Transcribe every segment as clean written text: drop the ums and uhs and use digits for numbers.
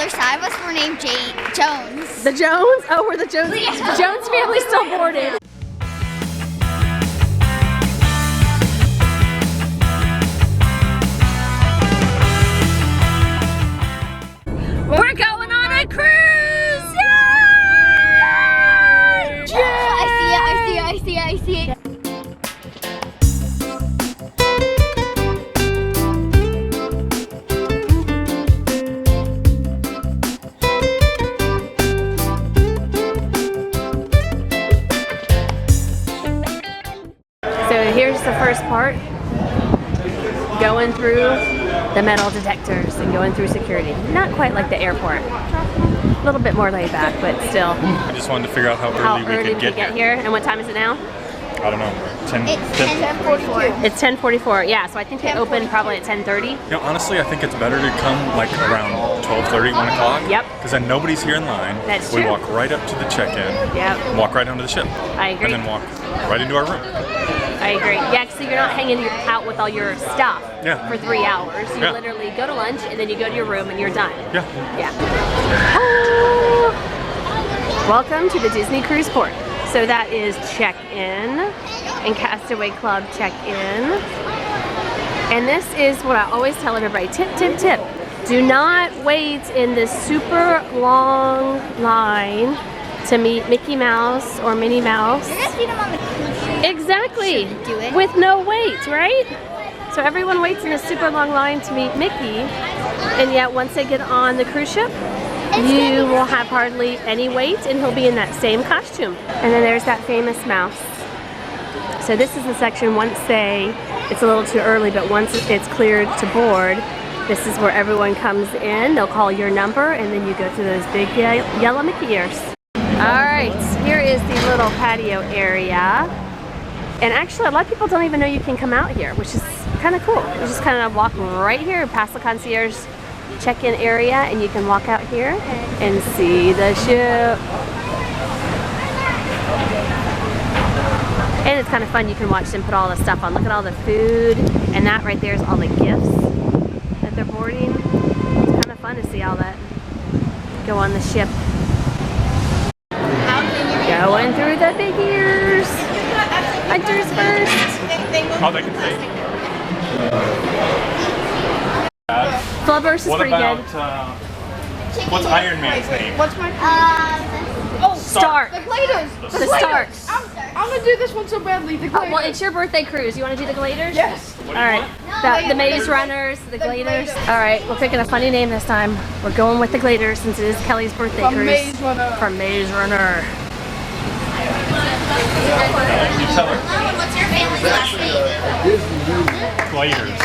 other side of us were named Jones. The Jones? Oh, we're the Jones. Jones family still boarded. We're going on a cruise! Yay! I see it. So here's the first part. Going through the metal detectors and going through security. Not quite like the airport. A little bit more laid back, but still. I just wanted to figure out how early we could get here. And what time is it now? I don't know. 10. It's 10:44. It's 10:44. Yeah, so I think they open probably at 10:30. You know, honestly, I think it's better to come like around 12:30, 1 o'clock. Yep. Because then nobody's here in line. That's we true. walk right up to the check-in. Yep. Walk right onto the ship. I agree. And then walk right into our room. I agree. Yeah, so you're not hanging out with all your stuff for 3 hours. You literally go to lunch and then you go to your room and you're done. Yeah. Yeah. Oh. Welcome to the Disney Cruise Port. So that is check-in and Castaway Club check-in. And this is what I always tell everybody, tip, tip, tip. Do not wait in this super long line to meet Mickey Mouse or Minnie Mouse. You're gonna see them on the cruise ship. Exactly. Shouldn't do it. With no wait, right? So everyone waits in a super long line to meet Mickey, and yet once they get on the cruise ship, you will have hardly any wait, and he'll be in that same costume. And then there's that famous mouse. So this is the section once it's a little too early, but once it's cleared to board, this is where everyone comes in. They'll call your number, and then you go through those big yellow Mickey ears. All right, here is the little patio area. And actually, a lot of people don't even know you can come out here, which is kind of cool. You just kind of walk right here past the concierge check-in area, and you can walk out here and see the ship. And it's kind of fun. You can watch them put all the stuff on. Look at all the food, and that right there is all the gifts that they're boarding. It's kind of fun to see all that go on the ship. Going through the big ears. Hunters first. Oh, they can see. Flubber's is What pretty about, good. what's Iron Man's name? What's my Stark. The Gladers. The Starks. I'm gonna do this one so badly. The Gladers. Well, it's your birthday cruise. You want to do the Gladers? Yes. What do All you right. want? The Maze Runners, the Gladers. Gladers. All right, we're picking a funny name this time. We're going with the Gladers since it is Kelly's birthday From cruise. Maze Runner. From Maze Runner. You tell her. What's your family's last name? Gliders.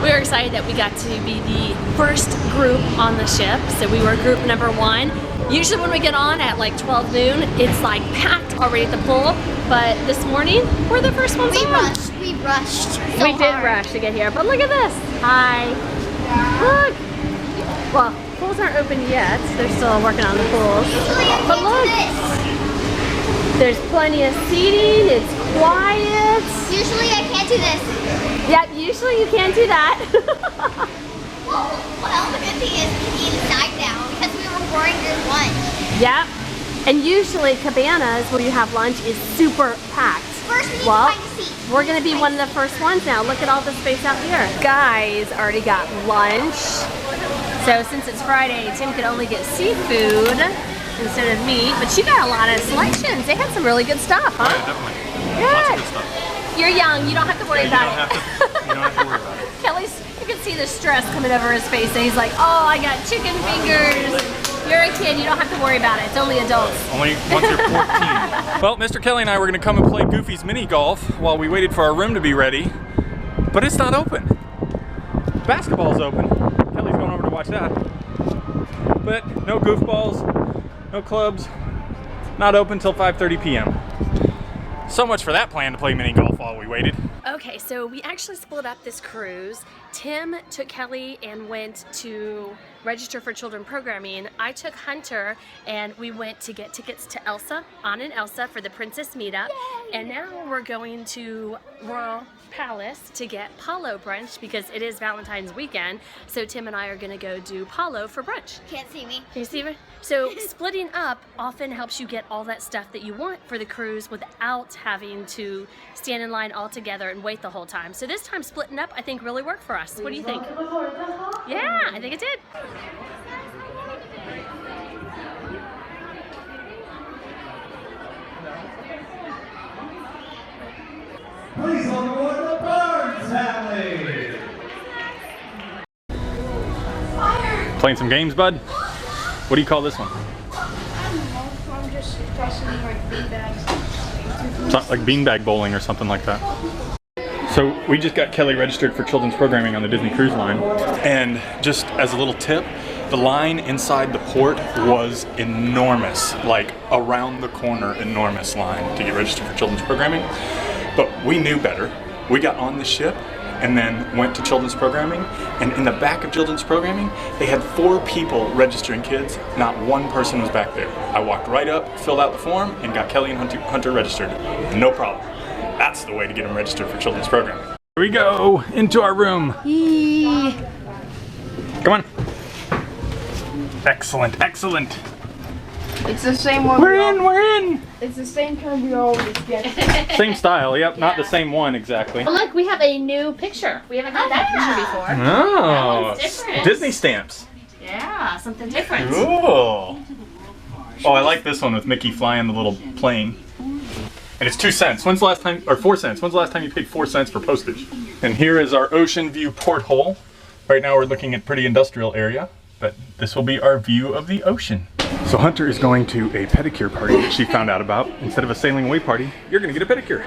We were excited that we got to be the first group on the ship. So we were group number 1. Usually when we get on at like 12 noon, it's like packed already at the pool. But this morning, we're the first ones on. We rushed. We did rush to get here, but look at this. Hi. Look. Well, pools aren't open yet. They're still working on the pools. But look, there's plenty of seating. It's quiet. Usually I can't do this. Yep, usually you can't do that. Well, the good thing is we can eat inside now because we were pouring your lunch. Yep. And usually cabanas where you have lunch is super packed. First we need Well, to find a seat. we're gonna be one of the first ones now. Look at all the space out here. Guys already got lunch. So since it's Friday, Tim could only get seafood instead of meat, but she got a lot of selections. They had some really good stuff, huh? Yeah, definitely. Good. Lots of good stuff. You're young, you don't have to worry about it. You don't have to worry about it. Kelly's, you can see the stress coming over his face, and he's like, oh, I got chicken fingers. You're a kid, you don't have to worry about it. It's only adults. Only once you're 14. Well, Mr. Kelly and I were going to come and play Goofy's mini golf while we waited for our room to be ready, but it's not open. Basketball's open. Kelly's going over to watch that. But no goofballs, no clubs, not open till 5:30 p.m. So much for that plan to play mini golf while we waited. Okay, so we actually split up this cruise. Tim took Kelly and went to register for children programming, I took Hunter and we went to get tickets to Elsa, Anna and Elsa for the Princess Meetup. And now we're going to Royal Palace to get Palo brunch because it is Valentine's weekend. So Tim and I are gonna go do Palo for brunch. Can't see me. Can you see me? So splitting up often helps you get all that stuff that you want for the cruise without having to stand in line all together and wait the whole time. So this time splitting up I think really worked for us. What do you think? Yeah, I think it did. Please welcome aboard the Burns family. Playing some games, bud? What do you call this one? I'm just tossing like beanbags. It's not like beanbag bowling or something like that. So we just got Kelly registered for children's programming on the Disney Cruise Line. And just as a little tip, the line inside the port was enormous, like around the corner enormous line to get registered for children's programming. But we knew better. We got on the ship and then went to children's programming. And in the back of children's programming, they had 4 people registering kids. Not one person was back there. I walked right up, filled out the form, and got Kelly and Hunter registered. No problem. That's the way to get them registered for children's programming. Here we go, into our room. Come on. Excellent, excellent. It's the same one. We're in. It's the same kind we always get. Same style, yep, not the same one exactly. Oh, look, we have a new picture. We haven't had that picture before. Oh, That one's different. Disney stamps. Yeah, something different. Cool. Oh, I like this one with Mickey flying the little plane. And it's 2 cents. When's the last time, or 4 cents? When's the last time you paid 4 cents for postage? And here is our ocean view porthole. Right now we're looking at pretty industrial area, but this will be our view of the ocean. So Hunter is going to a pedicure party that she found out about. Instead of a sailing away party, you're gonna get a pedicure.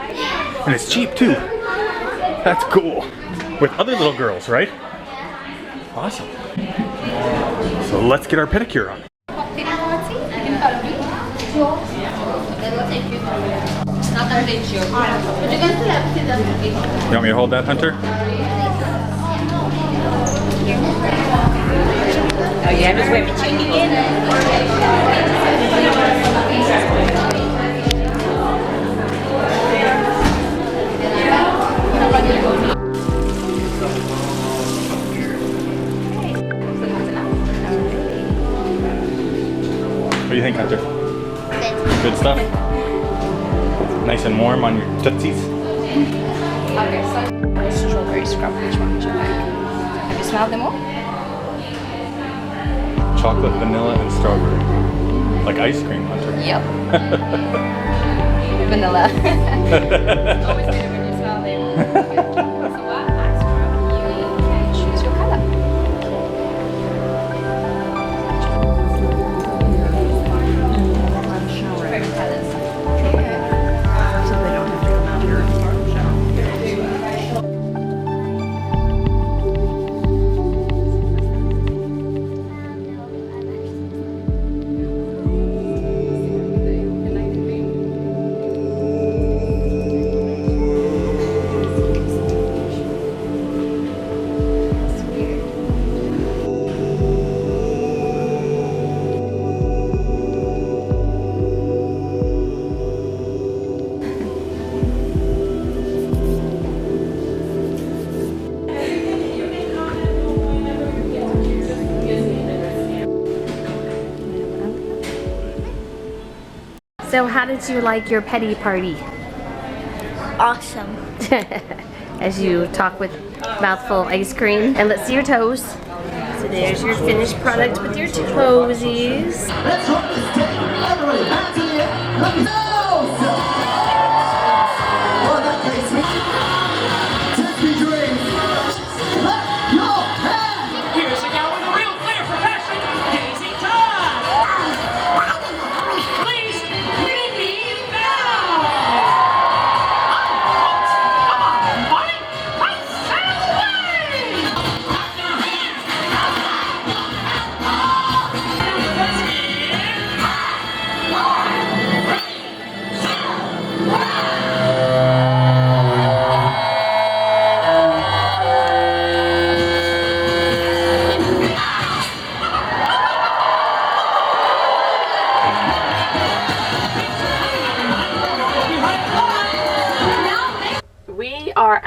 And it's cheap too. That's cool. With other little girls, right? Awesome. So let's get our pedicure on. You want me to hold that, Hunter? Oh yeah, just wait for changing in. What do you think, Hunter? Good stuff? Nice and warm on your tootsies? Okay, so strawberry scrub, which one would you like? Have you smelled them all? Chocolate, vanilla, and strawberry. Like ice cream, Hunter. Yep. Vanilla. It's always better when you smell them. So what? Ice cream. You can choose your color. Favorite colors. So how did you like your petty party? Awesome. As you talk with mouthful ice cream. And let's see your toes. So there's your finished product with your toesies. Let's hope this day. Everybody back to the end. Let me go. Well, that takes me. Take me dreams. Let your hands. Here's a gal with a real flair for fashion, Daisy Todd. Please meet me now. Come on, buddy, let's sail away. Let's get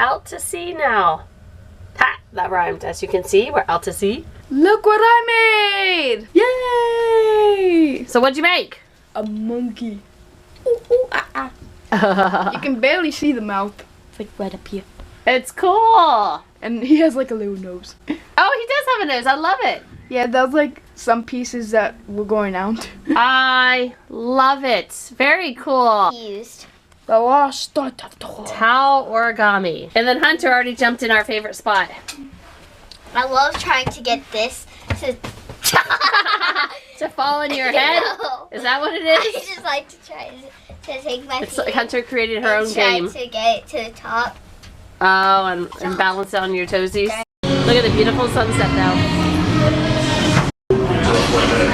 out to sea now. Ha! That rhymed. As you can see, we're out to sea. Look what I made! Yay! So what'd you make? A monkey. Ooh, ooh, ah, ah. You can barely see the mouth. It's like right up here. It's cool. And he has like a little nose. Oh, he does have a nose. I love it. Yeah, that's like some pieces that were going out. I love it. Very cool. Used. The last start of the Towel origami. And then Hunter already jumped in our favorite spot. I love trying to get this to To fall in your head? No. Is that what it I is? just like to try to take my It's feet like Hunter created her and own try game. to get it to the top. Oh, and balance it on your toesies. Look at the beautiful sunset now.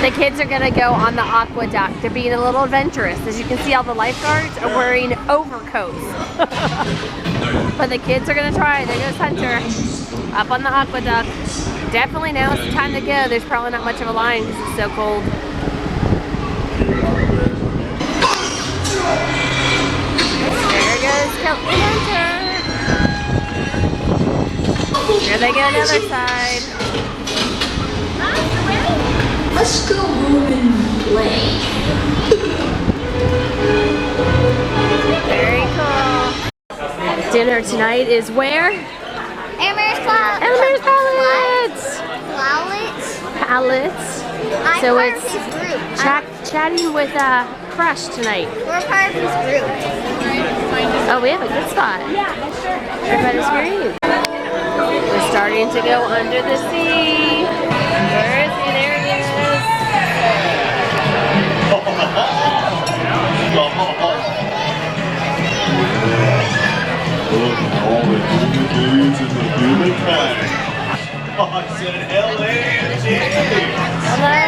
The kids are gonna go on the aqueduct. They're being a little adventurous. As you can see, all the lifeguards are wearing overcoats. But the kids are gonna try. There goes Hunter up on the aqueduct. Definitely now is the time to go. There's probably not much of a line because it's so cold. There goes Kelly and Hunter. Here they go on the other side. Let's go home and play. Very cool. Dinner tonight is where? Elmer's Palette. Elmer's Palace. Palettes. I'm So part it's of his group. chatting with Crush tonight. We're part of his group. Oh, we have a good spot. Everybody's green. We're starting to go under the sea. Where is he? There he is. Look at all the human beings in the humankind. I said Hello,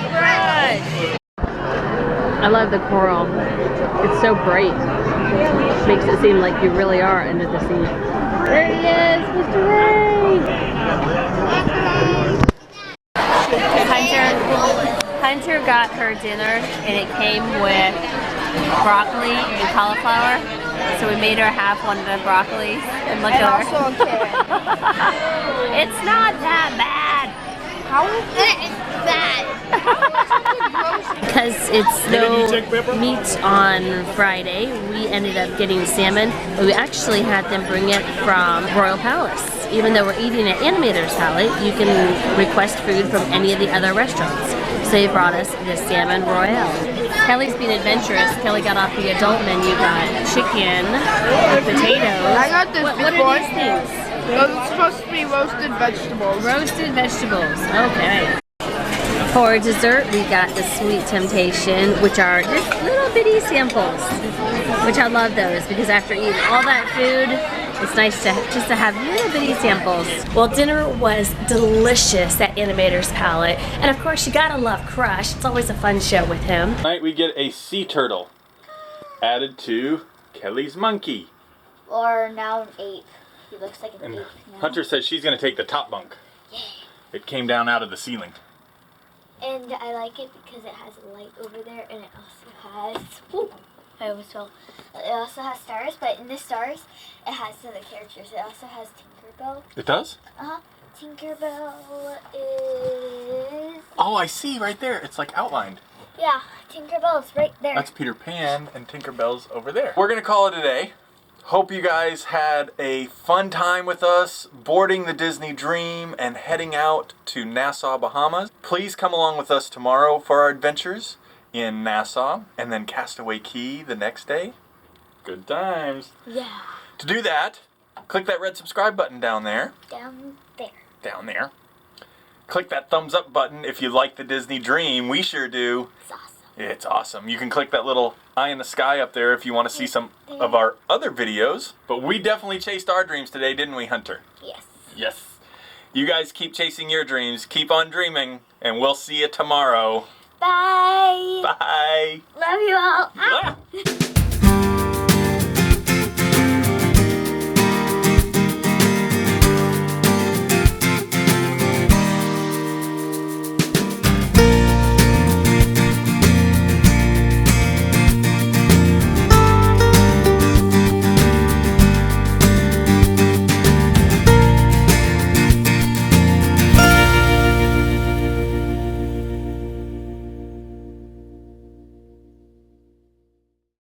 Crush. I love the coral. It's so bright. Makes it seem like you really are under the sea. There he is, Mr. Ray. Hunter got her dinner and it came with broccoli and cauliflower. So we made her have one of the broccolis and look And at her. also a carrot. It's not that bad. It's bad. Because it's no meat on Friday, we ended up getting salmon, but we actually had them bring it from Royal Palace. Even though we're eating at Animator's Palette, you can request food from any of the other restaurants. So they brought us the Salmon Royale. Kelly's being adventurous. Kelly got off the adult menu, got chicken, potatoes. I got this What before. are these things? Those are supposed to be roasted vegetables. Roasted vegetables. Okay. For dessert, we got the Sweet Temptation, which are just little bitty samples, which I love those because after eating all that food, it's nice to just to have little bitty samples. Well, dinner was delicious at Animator's Palette, and of course, you gotta love Crush. It's always a fun show with him. Tonight we get a sea turtle added to Kelly's monkey. Or now an ape. He looks like an And ape now. Hunter says she's going to take the top bunk. It came down out of the ceiling. And I like it because it has a light over there, and it also has. Woo, I almost fell. It also has stars, but in the stars, it has the characters. It also has Tinkerbell. It does? Tinkerbell is. Oh, I see right there. It's like outlined. Yeah, Tinkerbell is right there. That's Peter Pan and Tinkerbell's over there. We're going to call it a day. Hope you guys had a fun time with us boarding the Disney Dream and heading out to Nassau, Bahamas. Please come along with us tomorrow for our adventures in Nassau and then Castaway Cay the next day. Good times. Yeah, To do that, click that red subscribe button down there. down there. Down there. Click that thumbs up button if you like the Disney Dream. We sure do. It's awesome. It's awesome. You can click that little eye in the sky up there if you want to see some of our other videos. But we definitely chased our dreams today, didn't we, Hunter? Yes. Yes. You guys keep chasing your dreams. Keep on dreaming. And we'll see you tomorrow. Bye. Bye. Love you all. Ah.